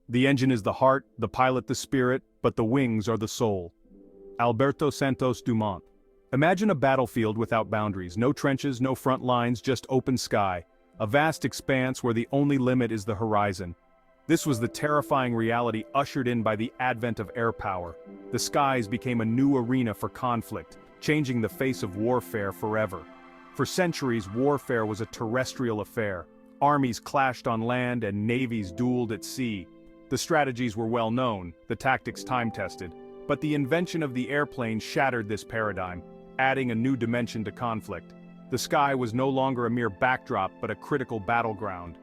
The engine is the heart, the pilot the spirit, but the wings are the soul. Alberto Santos Dumont. Imagine a battlefield without boundaries, no trenches, no front lines, just open sky. A vast expanse where the only limit is the horizon. This was the terrifying reality ushered in by the advent of air power. The skies became a new arena for conflict, changing the face of warfare forever. For centuries, warfare was a terrestrial affair. Armies clashed on land and navies dueled at sea. The strategies were well known, the tactics time-tested. But the invention of the airplane shattered this paradigm, adding a new dimension to conflict. The sky was no longer a mere backdrop but a critical battleground.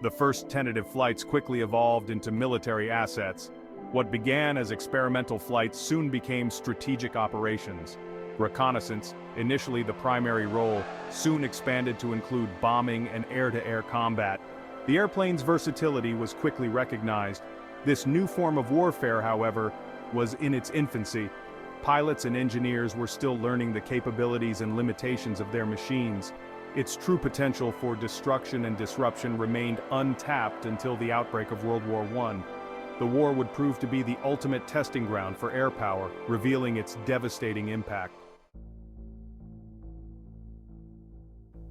The first tentative flights quickly evolved into military assets. What began as experimental flights soon became strategic operations. Reconnaissance, initially the primary role, soon expanded to include bombing and air-to-air combat. The airplane's versatility was quickly recognized. This new form of warfare, however, was in its infancy. Pilots and engineers were still learning the capabilities and limitations of their machines. Its true potential for destruction and disruption remained untapped until the outbreak of World War I. The war would prove to be the ultimate testing ground for air power, revealing its devastating impact.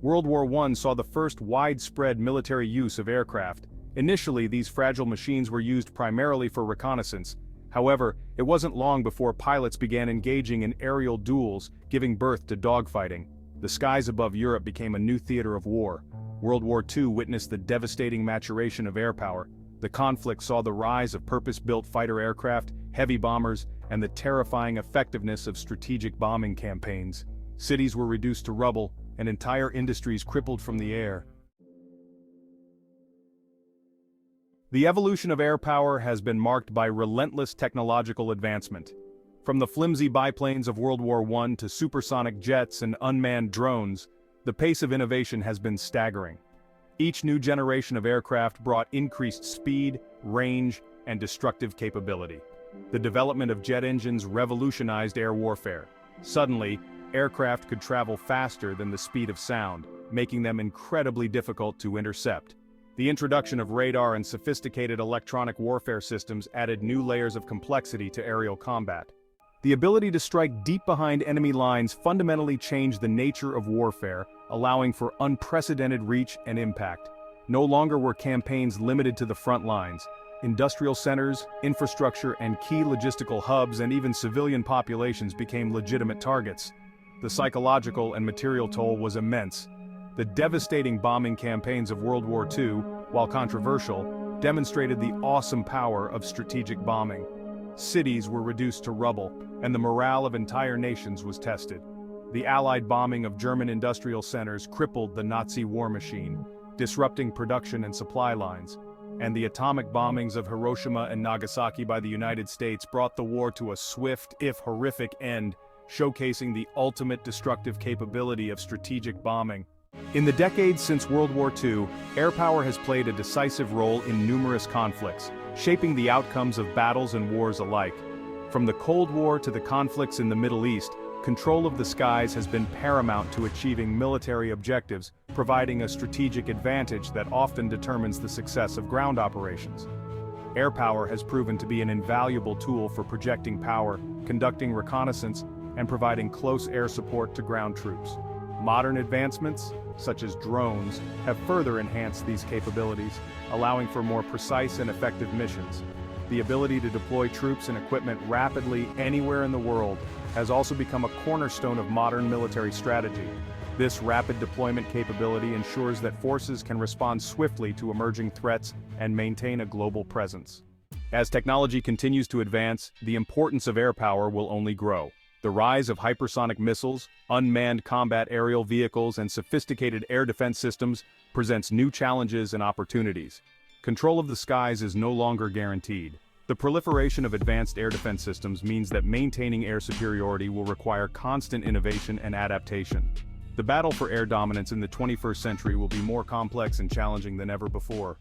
World War I saw the first widespread military use of aircraft. Initially, these fragile machines were used primarily for reconnaissance. However, it wasn't long before pilots began engaging in aerial duels, giving birth to dogfighting. The skies above Europe became a new theater of war. World War II witnessed the devastating maturation of air power. The conflict saw the rise of purpose-built fighter aircraft, heavy bombers, and the terrifying effectiveness of strategic bombing campaigns. Cities were reduced to rubble, and entire industries crippled from the air. The evolution of air power has been marked by relentless technological advancement. From the flimsy biplanes of World War I to supersonic jets and unmanned drones, the pace of innovation has been staggering. Each new generation of aircraft brought increased speed, range, and destructive capability. The development of jet engines revolutionized air warfare. Suddenly, aircraft could travel faster than the speed of sound, making them incredibly difficult to intercept. The introduction of radar and sophisticated electronic warfare systems added new layers of complexity to aerial combat. The ability to strike deep behind enemy lines fundamentally changed the nature of warfare, allowing for unprecedented reach and impact. No longer were campaigns limited to the front lines. Industrial centers, infrastructure, and key logistical hubs and even civilian populations became legitimate targets. The psychological and material toll was immense. The devastating bombing campaigns of World War II, while controversial, demonstrated the awesome power of strategic bombing. Cities were reduced to rubble, and the morale of entire nations was tested. The Allied bombing of German industrial centers crippled the Nazi war machine, disrupting production and supply lines. And the atomic bombings of Hiroshima and Nagasaki by the United States brought the war to a swift, if horrific, end, showcasing the ultimate destructive capability of strategic bombing. In the decades since World War II, air power has played a decisive role in numerous conflicts, shaping the outcomes of battles and wars alike. From the Cold War to the conflicts in the Middle East, control of the skies has been paramount to achieving military objectives, providing a strategic advantage that often determines the success of ground operations. Air power has proven to be an invaluable tool for projecting power, conducting reconnaissance, and providing close air support to ground troops. Modern advancements, such as drones, have further enhanced these capabilities, allowing for more precise and effective missions. The ability to deploy troops and equipment rapidly anywhere in the world has also become a cornerstone of modern military strategy. This rapid deployment capability ensures that forces can respond swiftly to emerging threats and maintain a global presence. As technology continues to advance, the importance of air power will only grow. The rise of hypersonic missiles, unmanned combat aerial vehicles, and sophisticated air defense systems presents new challenges and opportunities. Control of the skies is no longer guaranteed. The proliferation of advanced air defense systems means that maintaining air superiority will require constant innovation and adaptation. The battle for air dominance in the 21st century will be more complex and challenging than ever before.